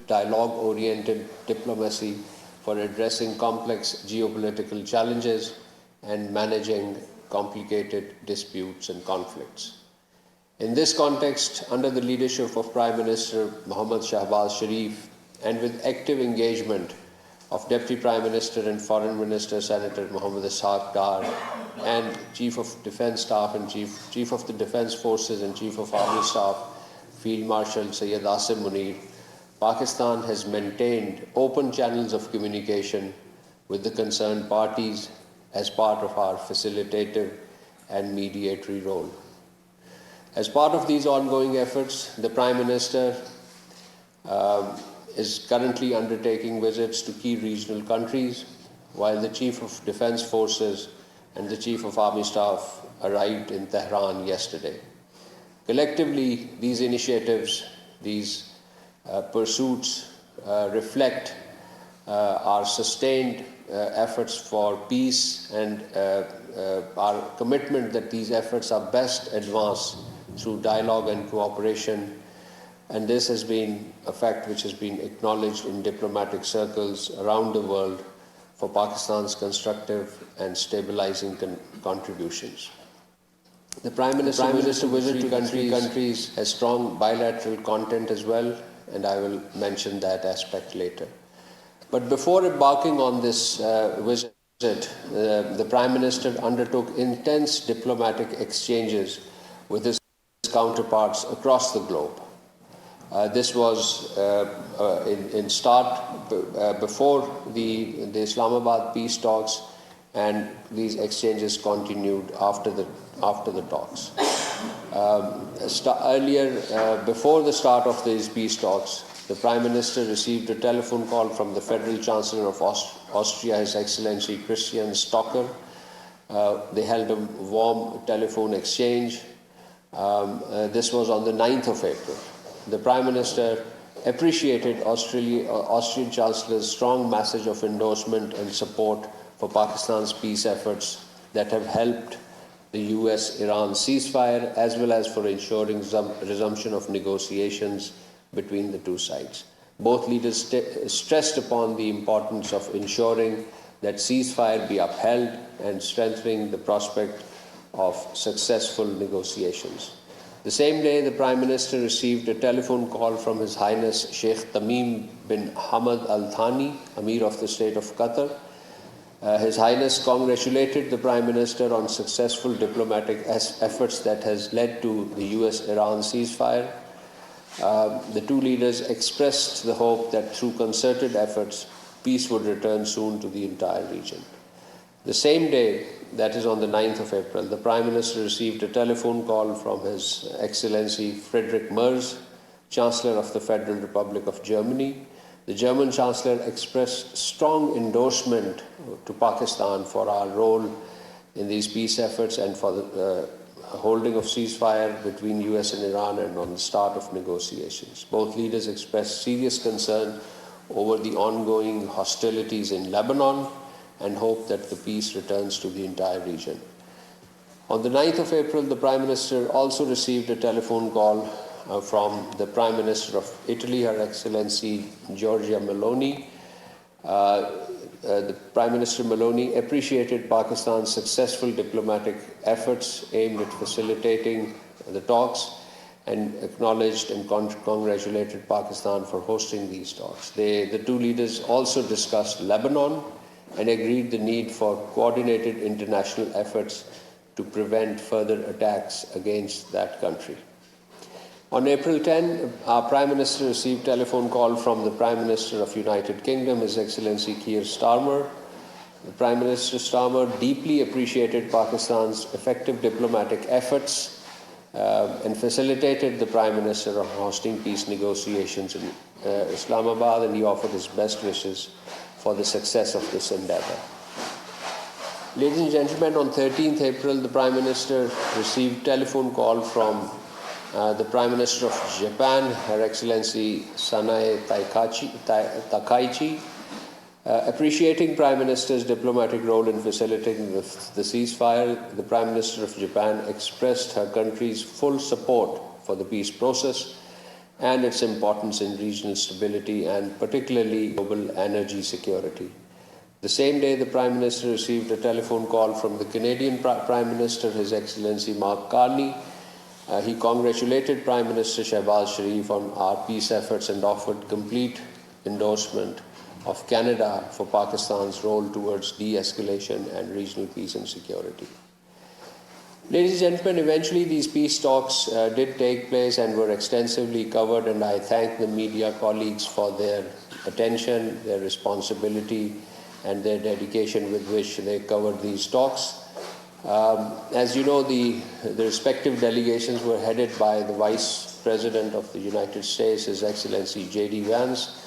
dialogue-oriented diplomacy for addressing complex geopolitical challenges and managing complicated disputes and conflicts. In this context, under the leadership of Prime Minister Mohammad Shahbaz Sharif and with active engagement of Deputy Prime Minister and Foreign Minister Senator Mohammad Ishaq Dar and Chief of Defence Staff and Chief of the Defence Forces and Chief of Army Staff Field Marshal Sayyid Asim Munir, Pakistan has maintained open channels of communication with the concerned parties as part of our facilitative and mediatory role. As part of these ongoing efforts, the Prime Minister is currently undertaking visits to key regional countries, while the Chief of Defence Forces and the Chief of Army Staff arrived in Tehran yesterday. Collectively, these initiatives, these pursuits reflect our sustained efforts for peace and our commitment that these efforts are best advanced through dialogue and cooperation. And this has been a fact which has been acknowledged in diplomatic circles around the world for Pakistan's constructive and stabilizing contributions. The Prime Minister's visit to three countries has strong bilateral content as well, and I will mention that aspect later. But before embarking on this visit, the Prime Minister undertook intense diplomatic exchanges with his counterparts across the globe. This was before the Islamabad peace talks, and these exchanges continued after the talks. Before the start of these peace talks, the Prime Minister received a telephone call from the Federal Chancellor of Austria, His Excellency Christian Stocker. They held a warm telephone exchange. This was on the 9th of April. The Prime Minister appreciated Austrian Chancellor's strong message of endorsement and support for Pakistan's peace efforts that have helped the US-Iran ceasefire, as well as for ensuring resumption of negotiations between the two sides. Both leaders stressed upon the importance of ensuring that ceasefire be upheld and strengthening the prospect of successful negotiations. The same day, the Prime Minister received a telephone call from His Highness Sheikh Tamim bin Hamad Al Thani, Amir of the State of Qatar. His Highness congratulated the Prime Minister on successful diplomatic efforts that has led to the US-Iran ceasefire. The two leaders expressed the hope that through concerted efforts, peace would return soon to the entire region. The same day, that is on the 9th of April, the Prime Minister received a telephone call from His Excellency Friedrich Merz, Chancellor of the Federal Republic of Germany. The German Chancellor expressed strong endorsement to Pakistan for our role in these peace efforts and for the holding of ceasefire between US and Iran and on the start of negotiations. Both leaders expressed serious concern over the ongoing hostilities in Lebanon and hope that the peace returns to the entire region. On the 9th of April, the Prime Minister also received a telephone call from the Prime Minister of Italy, Her Excellency Giorgia Meloni. The Prime Minister Meloni appreciated Pakistan's successful diplomatic efforts aimed at facilitating the talks and acknowledged and congratulated Pakistan for hosting these talks. The two leaders also discussed Lebanon and agreed the need for coordinated international efforts to prevent further attacks against that country. On April 10, our Prime Minister received a telephone call from the Prime Minister of United Kingdom, His Excellency Keir Starmer. The Prime Minister Starmer deeply appreciated Pakistan's effective diplomatic efforts and facilitated the Prime Minister on hosting peace negotiations in Islamabad, and he offered his best wishes for the success of this endeavor. Ladies and gentlemen, on 13th April, the Prime Minister received a telephone call from the Prime Minister of Japan, Her Excellency Sanae Takaichi. Appreciating Prime Minister's diplomatic role in facilitating the ceasefire, the Prime Minister of Japan expressed her country's full support for the peace process and its importance in regional stability and particularly global energy security. The same day, the Prime Minister received a telephone call from the Canadian Prime Minister, His Excellency Mark Carney. He congratulated Prime Minister Shehbaz Sharif on our peace efforts and offered complete endorsement of Canada for Pakistan's role towards de-escalation and regional peace and security. Ladies and gentlemen, eventually these peace talks did take place and were extensively covered, and I thank the media colleagues for their attention, their responsibility, and their dedication with which they covered these talks. As you know, the respective delegations were headed by the Vice President of the United States, His Excellency J.D. Vance,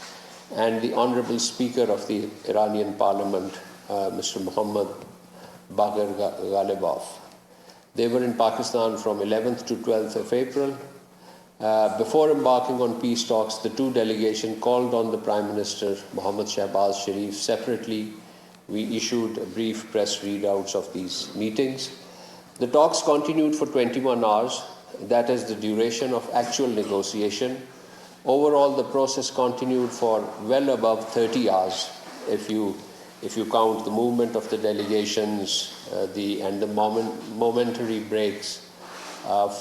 and the Honorable Speaker of the Iranian Parliament, Mr. Mohammad Bagher Ghalibaf. They were in Pakistan from 11th to 12th of April. Before embarking on peace talks, the two delegations called on the Prime Minister, Mohammad Shehbaz Sharif, separately. We issued brief press readouts of these meetings. The talks continued for 21 hours. That is the duration of actual negotiation. Overall, the process continued for well above 30 hours, if you count the movement of the delegations and the momentary breaks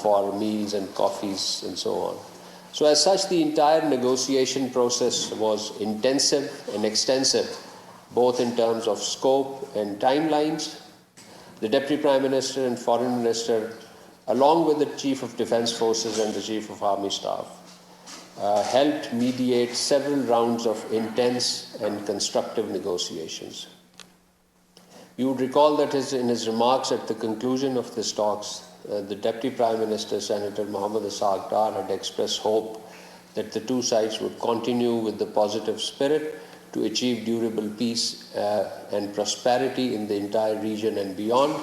for meals and coffees and so on. So as such, the entire negotiation process was intensive and extensive, both in terms of scope and timelines. The Deputy Prime Minister and Foreign Minister, along with the Chief of Defence Forces and the Chief of Army Staff, helped mediate several rounds of intense and constructive negotiations. You would recall that in his remarks at the conclusion of these talks, the Deputy Prime Minister, Senator Mohammad Ishaq Dar, had expressed hope that the two sides would continue with the positive spirit to achieve durable peace and prosperity in the entire region and beyond.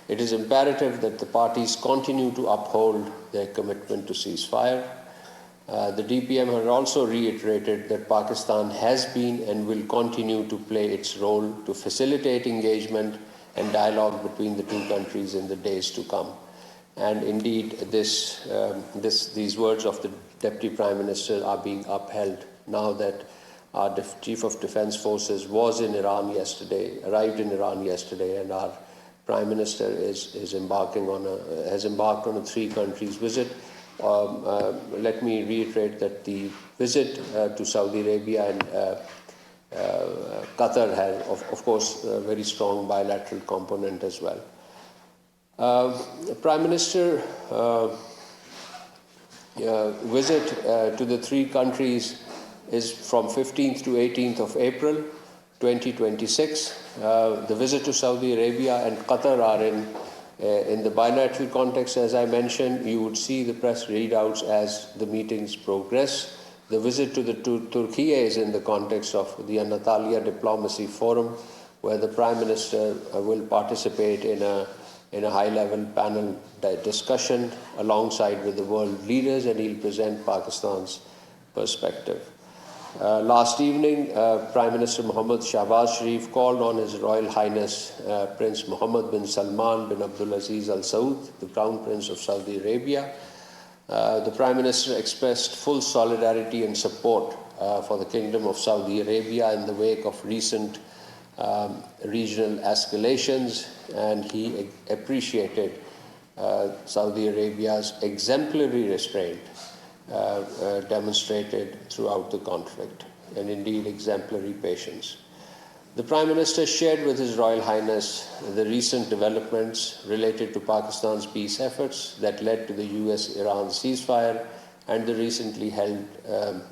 It is imperative that the parties continue to uphold their commitment to ceasefire. The DPM has also reiterated that Pakistan has been and will continue to play its role to facilitate engagement and dialogue between the two countries in the days to come. And indeed, these words of the Deputy Prime Minister are being upheld now that our Chief of Defence Forces was in Iran yesterday, arrived in Iran yesterday, and our Prime Minister has embarked on a three countries visit. Let me reiterate that the visit to Saudi Arabia and Qatar has, of course, a very strong bilateral component as well. The Prime Minister visit to the three countries is from 15th to 18th of April 2026. The visit to Saudi Arabia and Qatar are in the bilateral context. As I mentioned, you would see the press readouts as the meetings progress. The visit to Turkey is in the context of the Anatolia Diplomacy Forum, where the Prime Minister will participate in a high-level panel discussion alongside with the world leaders, and he'll present Pakistan's perspective. Last evening, Prime Minister Mohammad Shehbaz Sharif called on His Royal Highness Prince Mohammed bin Salman bin Abdulaziz Al Saud, the Crown Prince of Saudi Arabia. The Prime Minister expressed full solidarity and support for the Kingdom of Saudi Arabia in the wake of recent regional escalations, and he appreciated Saudi Arabia's exemplary restraint demonstrated throughout the conflict, and indeed exemplary patience. The Prime Minister shared with His Royal Highness the recent developments related to Pakistan's peace efforts that led to the US-Iran ceasefire and the recently held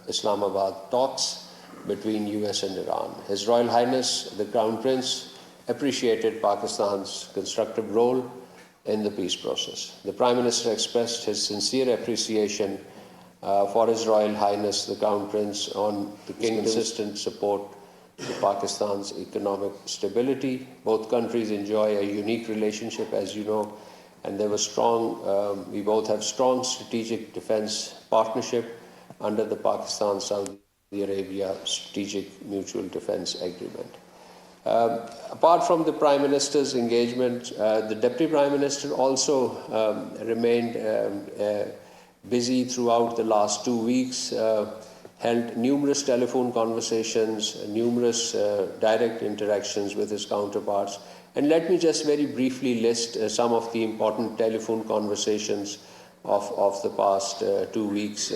Islamabad talks between US and Iran. His Royal Highness, the Crown Prince, appreciated Pakistan's constructive role in the peace process. The Prime Minister expressed his sincere appreciation for His Royal Highness the Crown Prince on the Kingdom's consistent support to Pakistan's economic stability. Both countries enjoy a unique relationship, as you know, and there was we both have strong strategic defense partnership under the Pakistan-Saudi Arabia Strategic Mutual Defense Agreement. Apart from the Prime Minister's engagement, the Deputy Prime Minister also remained busy throughout the last 2 weeks, held numerous telephone conversations, numerous direct interactions with his counterparts. And let me just very briefly list some of the important telephone conversations of the past 2 weeks